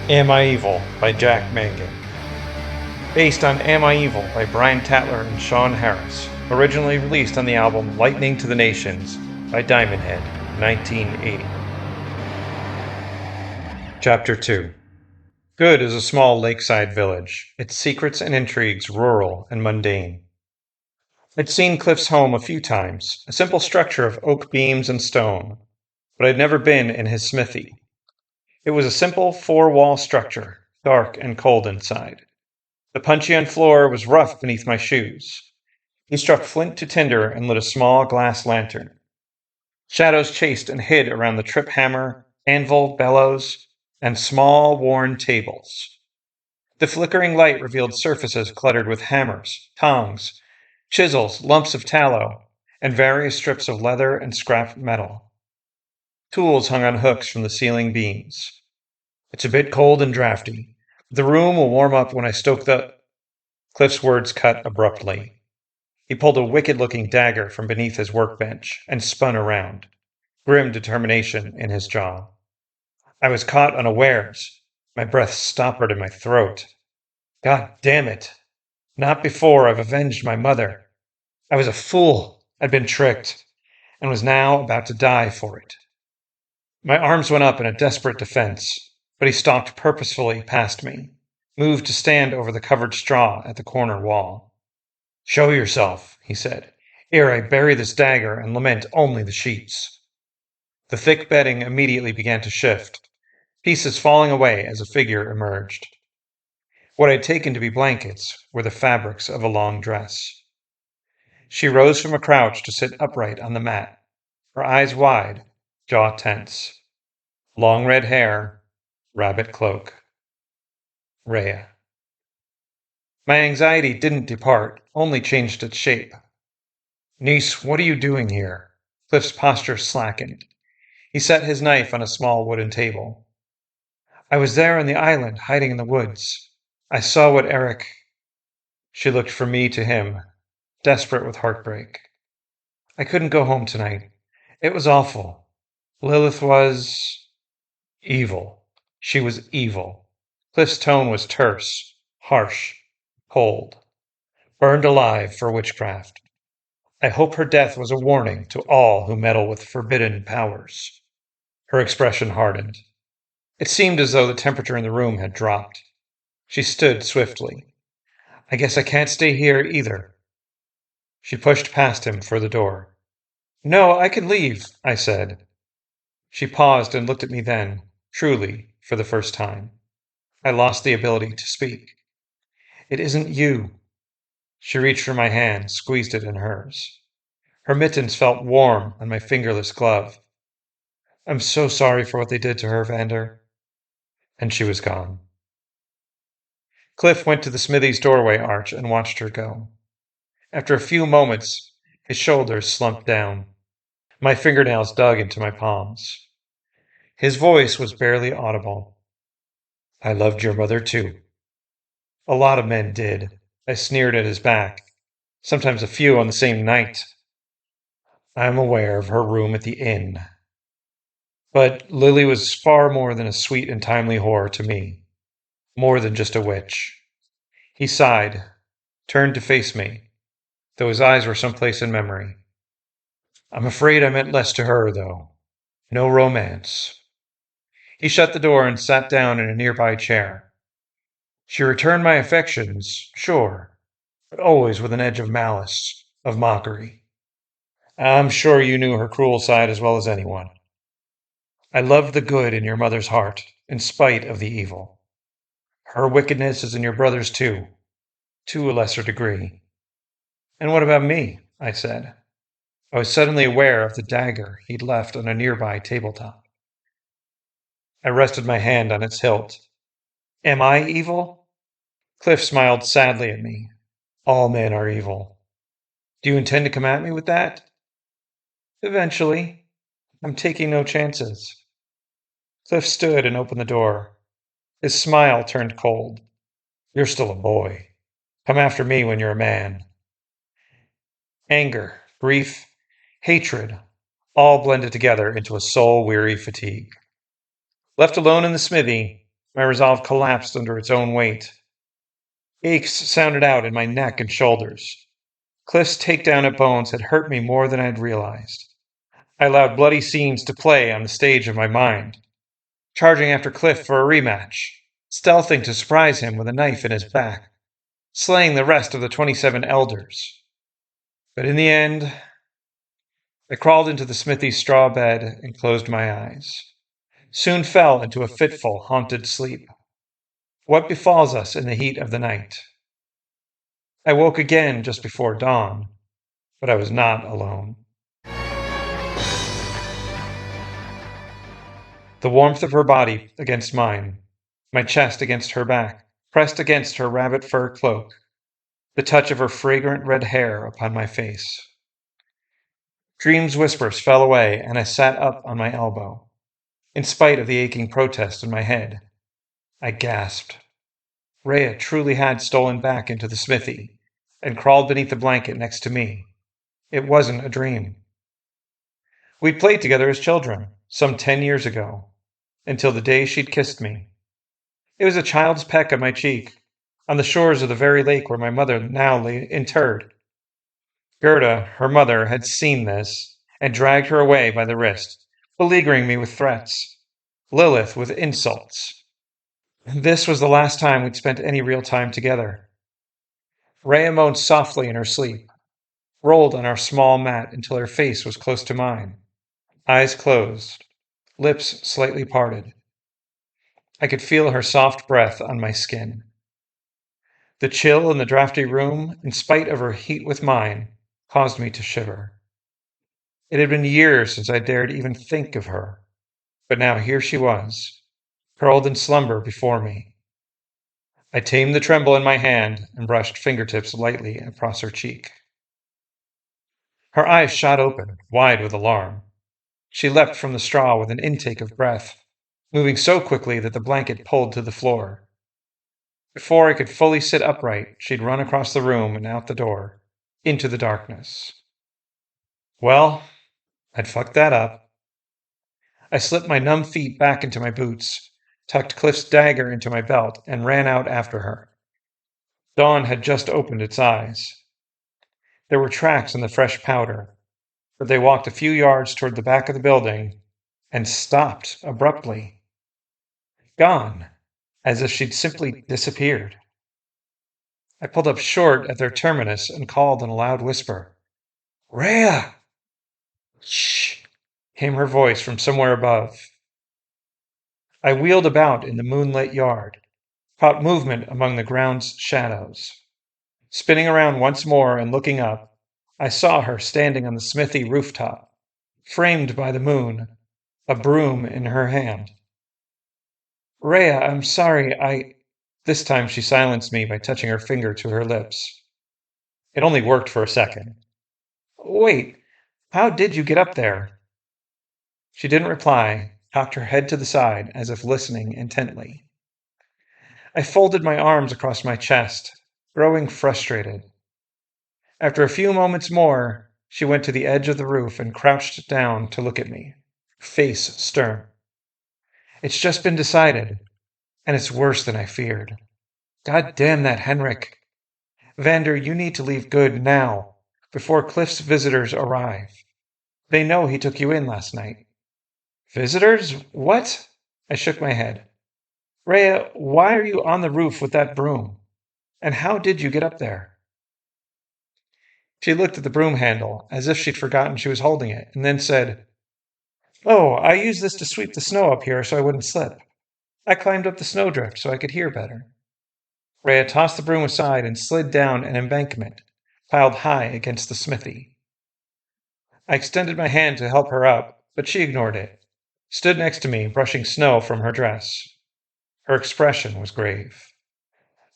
Am I Evil by Jack Mangan. Based on Am I Evil by Brian Tatler and Sean Harris. Originally released on the album Lightning to the Nations by Diamond Head, 1980. Chapter 2. Good is a small lakeside village, its secrets and intrigues rural and mundane. I'd seen Cliff's home a few times, a simple structure of oak beams and stone, but I'd never been in his smithy. It was a simple four-wall structure, dark and cold inside. The puncheon floor was rough beneath my shoes. He struck flint to tinder and lit a small glass lantern. Shadows chased and hid around the trip hammer, anvil, bellows, and small worn tables. The flickering light revealed surfaces cluttered with hammers, tongs, chisels, lumps of tallow, and various strips of leather and scrap metal. Tools hung on hooks from the ceiling beams. It's a bit cold and drafty. The room will warm up when I stoke the... Cliff's words cut abruptly. He pulled a wicked-looking dagger from beneath his workbench and spun around, grim determination in his jaw. I was caught unawares. My breath stoppered in my throat. God damn it! Not before I've avenged my mother. I was a fool. I'd been tricked, and was now about to die for it. My arms went up in a desperate defense, but he stalked purposefully past me, moved to stand over the covered straw at the corner wall. Show yourself, he said, ere I bury this dagger and lament only the sheets. The thick bedding immediately began to shift, pieces falling away as a figure emerged. What I'd taken to be blankets were the fabrics of a long dress. She rose from a crouch to sit upright on the mat, her eyes wide, jaw tense. Long red hair, rabbit cloak. Rhea. My anxiety didn't depart, only changed its shape. Niece, what are you doing here? Cliff's posture slackened. He set his knife on a small wooden table. I was there on the island, hiding in the woods. I saw what Eric... She looked from me to him, desperate with heartbreak. I couldn't go home tonight. It was awful. Lilith was... evil. She was evil. Cliff's tone was terse, harsh, cold. Burned alive for witchcraft. I hope her death was a warning to all who meddle with forbidden powers. Her expression hardened. It seemed as though the temperature in the room had dropped. She stood swiftly. I guess I can't stay here either. She pushed past him for the door. No, I can leave, I said. She paused and looked at me then, truly, for the first time. I lost the ability to speak. It isn't you. She reached for my hand, squeezed it in hers. Her mittens felt warm on my fingerless glove. I'm so sorry for what they did to her, Vander. And she was gone. Cliff went to the smithy's doorway arch and watched her go. After a few moments, his shoulders slumped down. My fingernails dug into my palms. His voice was barely audible. I loved your mother, too. A lot of men did. I sneered at his back. Sometimes a few on the same night. I'm aware of her room at the inn. But Lily was far more than a sweet and timely whore to me. More than just a witch. He sighed, turned to face me, though his eyes were someplace in memory. I'm afraid I meant less to her, though. No romance. He shut the door and sat down in a nearby chair. She returned my affections, sure, but always with an edge of malice, of mockery. I'm sure you knew her cruel side as well as anyone. I loved the good in your mother's heart, in spite of the evil. Her wickedness is in your brother's too, to a lesser degree. And what about me? I said. I was suddenly aware of the dagger he'd left on a nearby tabletop. I rested my hand on its hilt. Am I evil? Cliff smiled sadly at me. All men are evil. Do you intend to come at me with that? Eventually. I'm taking no chances. Cliff stood and opened the door. His smile turned cold. You're still a boy. Come after me when you're a man. Anger, grief, hatred, all blended together into a soul-weary fatigue. Left alone in the smithy, My resolve collapsed under its own weight. Aches sounded out in my neck and shoulders. Cliff's takedown at Bones had hurt me more than I had realized. I allowed bloody scenes to play on the stage of my mind, charging after Cliff for a rematch, stealthing to surprise him with a knife in his back, slaying the rest of the 27 elders. But in the end, I crawled into the smithy's straw bed and closed my eyes. Soon fell into a fitful, haunted sleep. What befalls us in the heat of the night? I woke again just before dawn, but I was not alone. The warmth of her body against mine, my chest against her back, pressed against her rabbit fur cloak, the touch of her fragrant red hair upon my face. Dream's whispers fell away, and I sat up on my elbow. In spite of the aching protest in my head, I gasped. Rhea truly had stolen back into the smithy and crawled beneath the blanket next to me. It wasn't a dream. We'd played together as children, some 10 years ago, until the day she'd kissed me. It was a child's peck on my cheek, on the shores of the very lake where my mother now lay interred. Gerda, her mother, had seen this and dragged her away by the wrist, beleaguering me with threats, Lilith with insults. This was the last time we'd spent any real time together. Rhea moaned softly in her sleep, rolled on our small mat until her face was close to mine, eyes closed, lips slightly parted. I could feel her soft breath on my skin. The chill in the drafty room, in spite of her heat with mine, caused me to shiver. It had been years since I dared even think of her, but now here she was, curled in slumber before me. I tamed the tremble in my hand and brushed fingertips lightly across her cheek. Her eyes shot open, wide with alarm. She leapt from the straw with an intake of breath, moving so quickly that the blanket pulled to the floor. Before I could fully sit upright, she'd run across the room and out the door, into the darkness. Well, I'd fucked that up. I slipped my numb feet back into my boots, tucked Cliff's dagger into my belt, and ran out after her. Dawn had just opened its eyes. There were tracks in the fresh powder, but they walked a few yards toward the back of the building and stopped abruptly. Gone, as if she'd simply disappeared. I pulled up short at their terminus and called in a loud whisper. Rhea! Shh! Came her voice from somewhere above. I wheeled about in the moonlit yard, caught movement among the ground's shadows. Spinning around once more and looking up, I saw her standing on the smithy rooftop, framed by the moon, a broom in her hand. Rhea, I'm sorry, This time she silenced me by touching her finger to her lips. It only worked for a second. Wait, how did you get up there? She didn't reply, cocked her head to the side as if listening intently. I folded my arms across my chest, growing frustrated. After a few moments more, she went to the edge of the roof and crouched down to look at me, face stern. It's just been decided, and it's worse than I feared. God damn that Henrik. Vander, you need to leave good now, before Cliff's visitors arrive. They know he took you in last night. Visitors? What? I shook my head. Rhea, why are you on the roof with that broom? And how did you get up there? She looked at the broom handle, as if she'd forgotten she was holding it, and then said, Oh, I used this to sweep the snow up here so I wouldn't slip. I climbed up the snowdrift so I could hear better. Rhea tossed the broom aside and slid down an embankment, piled high against the smithy. I extended my hand to help her up, but she ignored it, stood next to me, brushing snow from her dress. Her expression was grave.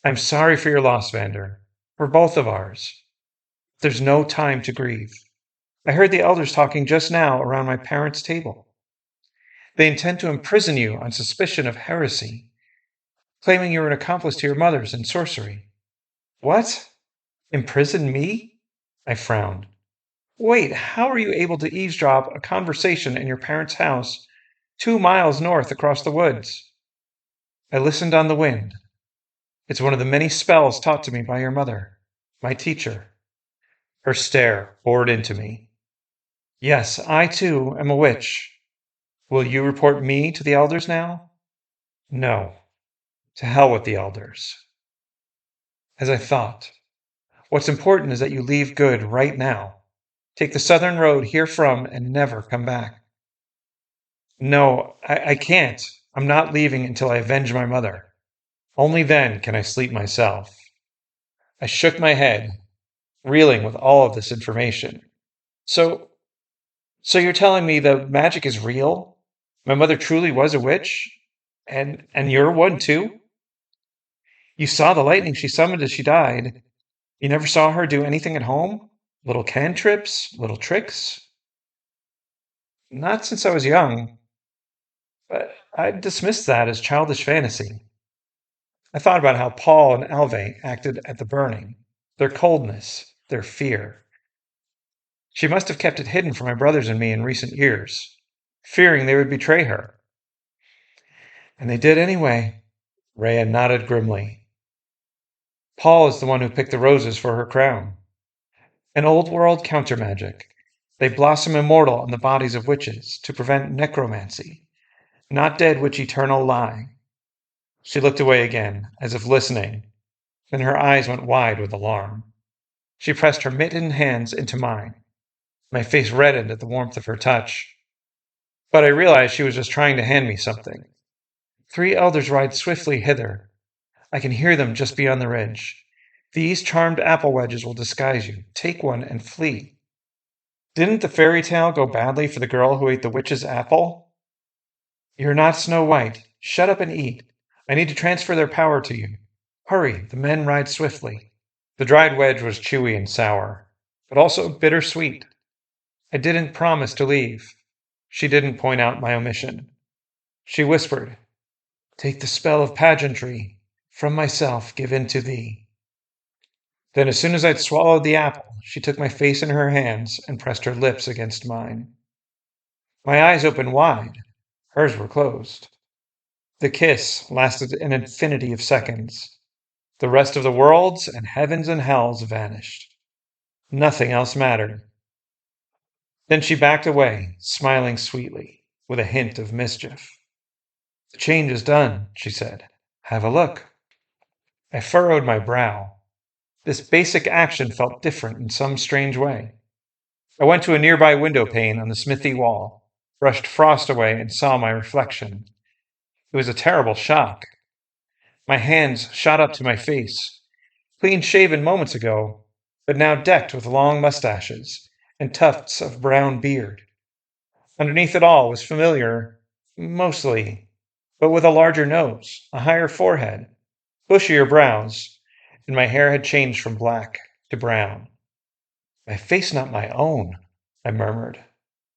I'm sorry for your loss, Vander. For both of ours. There's no time to grieve. I heard the elders talking just now around my parents' table. They intend to imprison you on suspicion of heresy, claiming you're an accomplice to your mothers in sorcery. What? Imprison me? I frowned. Wait, how are you able to eavesdrop a conversation in your parents' house 2 miles north across the woods? I listened on the wind. It's one of the many spells taught to me by your mother, my teacher. Her stare bored into me. Yes, I too am a witch. Will you report me to the elders now? No. To hell with the elders. As I thought, what's important is that you leave good right now. Take the southern road here from and never come back. No, I can't. I'm not leaving until I avenge my mother. Only then can I sleep myself. I shook my head, reeling with all of this information. So, so you're telling me the magic is real? My mother truly was a witch? And you're one too? You saw the lightning she summoned as she died. You never saw her do anything at home? Little cantrips? Little tricks? Not since I was young, but I dismissed that as childish fantasy. I thought about how Paul and Alve acted at the burning, their coldness, their fear. She must have kept it hidden from my brothers and me in recent years, fearing they would betray her. And they did anyway. Rhea nodded grimly. Paul is the one who picked the roses for her crown. An old world counter magic. They blossom immortal on the bodies of witches to prevent necromancy. Not dead which eternal lie. She looked away again, as if listening. Then her eyes went wide with alarm. She pressed her mittened hands into mine. My face reddened at the warmth of her touch. But I realized she was just trying to hand me something. 3 elders ride swiftly hither. I can hear them just beyond the ridge. These charmed apple wedges will disguise you. Take one and flee. Didn't the fairy tale go badly for the girl who ate the witch's apple? You're not Snow White. Shut up and eat. I need to transfer their power to you. Hurry, the men ride swiftly. The dried wedge was chewy and sour, but also bittersweet. I didn't promise to leave. She didn't point out my omission. She whispered, Take the spell of pageantry from myself given to thee. Then, as soon as I'd swallowed the apple, she took my face in her hands and pressed her lips against mine. My eyes opened wide. Hers were closed. The kiss lasted an infinity of seconds. The rest of the worlds and heavens and hells vanished. Nothing else mattered. Then she backed away, smiling sweetly, with a hint of mischief. The change is done, she said. Have a look. I furrowed my brow. This basic action felt different in some strange way. I went to a nearby window pane on the smithy wall, brushed frost away, and saw my reflection. It was a terrible shock. My hands shot up to my face, clean shaven moments ago, but now decked with long mustaches and tufts of brown beard. Underneath it all was familiar, mostly, but with a larger nose, a higher forehead, bushier brows, and my hair had changed from black to brown. My face not my own, I murmured,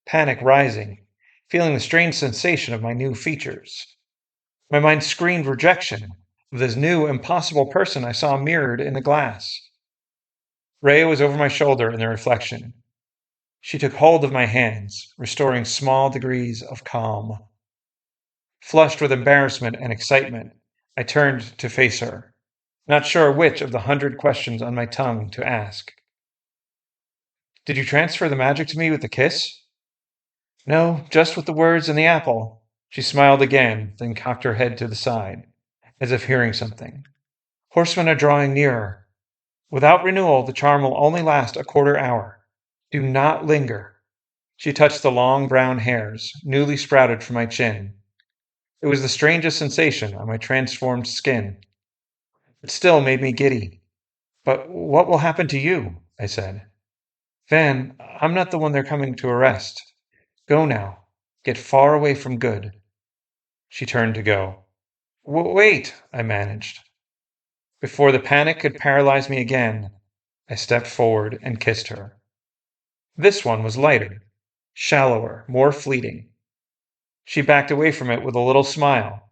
panic rising, feeling the strange sensation of my new features. My mind screamed rejection of this new, impossible person I saw mirrored in the glass. Rhea was over my shoulder in the reflection. She took hold of my hands, restoring small degrees of calm. Flushed with embarrassment and excitement, I turned to face her, not sure which of the 100 questions on my tongue to ask. Did you transfer the magic to me with the kiss? No, just with the words and the apple. She smiled again, then cocked her head to the side, as if hearing something. Horsemen are drawing nearer. Without renewal, the charm will only last a quarter hour. Do not linger. She touched the long brown hairs, newly sprouted from my chin. It was the strangest sensation on my transformed skin. It still made me giddy. But what will happen to you? I said. Van, I'm not the one they're coming to arrest. Go now. Get far away from good. She turned to go. Wait, I managed. Before the panic could paralyze me again, I stepped forward and kissed her. This one was lighter, shallower, more fleeting. She backed away from it with a little smile.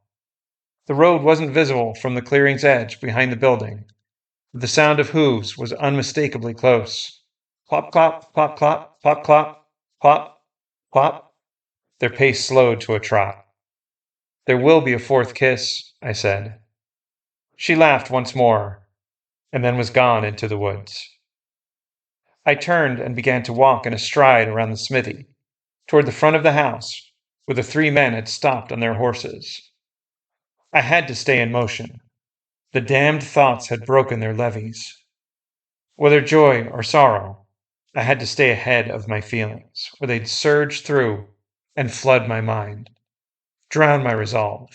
The road wasn't visible from the clearing's edge behind the building, but the sound of hooves was unmistakably close. Clop, clop, clop, clop, clop, clop, clop, clop. Their pace slowed to a trot. There will be a fourth kiss, I said. She laughed once more, and then was gone into the woods. I turned and began to walk in a stride around the smithy, toward the front of the house, where the 3 men had stopped on their horses. I had to stay in motion. The damned thoughts had broken their levees. Whether joy or sorrow, I had to stay ahead of my feelings, or they'd surge through and flood my mind, drown my resolve.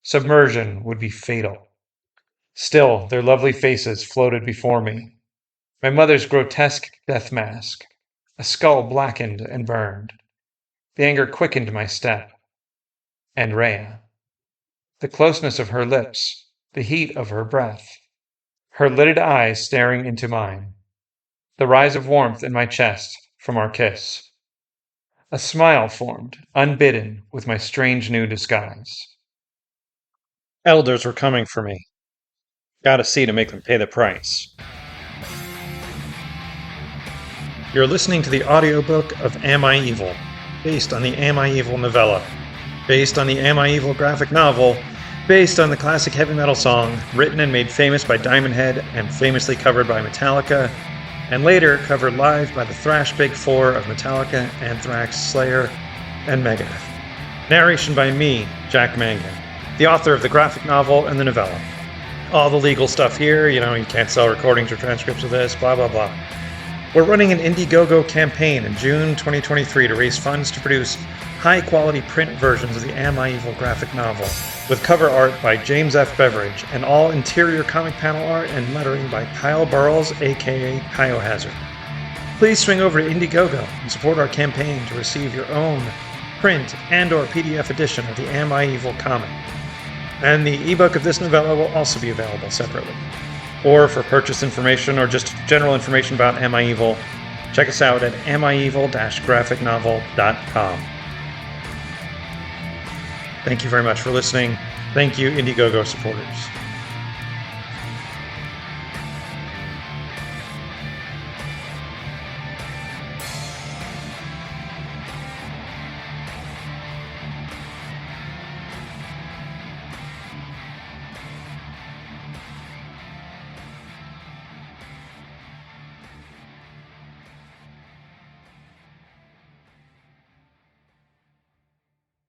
Submersion would be fatal. Still, their lovely faces floated before me. My mother's grotesque death mask, a skull blackened and burned. The anger quickened my step. And Rhea. The closeness of her lips, the heat of her breath, her lidded eyes staring into mine, the rise of warmth in my chest from our kiss. A smile formed, unbidden, with my strange new disguise. Elders were coming for me. Gotta see to make them pay the price. You're listening to the audiobook of Am I Evil, based on the Am I Evil novella, based on the Am I Evil graphic novel, based on the classic heavy metal song, written and made famous by Diamond Head and famously covered by Metallica, and later covered live by the thrash big four of Metallica, Anthrax, Slayer, and Megadeth. Narration by me, Jack Mangan, the author of the graphic novel and the novella. All the legal stuff here, you can't sell recordings or transcripts of this, blah, blah, blah. We're running an Indiegogo campaign in June 2023 to raise funds to produce high-quality print versions of the Am I Evil graphic novel, with cover art by James F. Beveridge and all interior comic panel art and lettering by Kyle Burrows, aka Biohazard. Please swing over to Indiegogo and support our campaign to receive your own print and/or PDF edition of the Am I Evil comic. And the ebook of this novella will also be available separately. Or for purchase information or just general information about Am I Evil, check us out at amievil-graphicnovel.com. Thank you very much for listening. Thank you, Indiegogo supporters.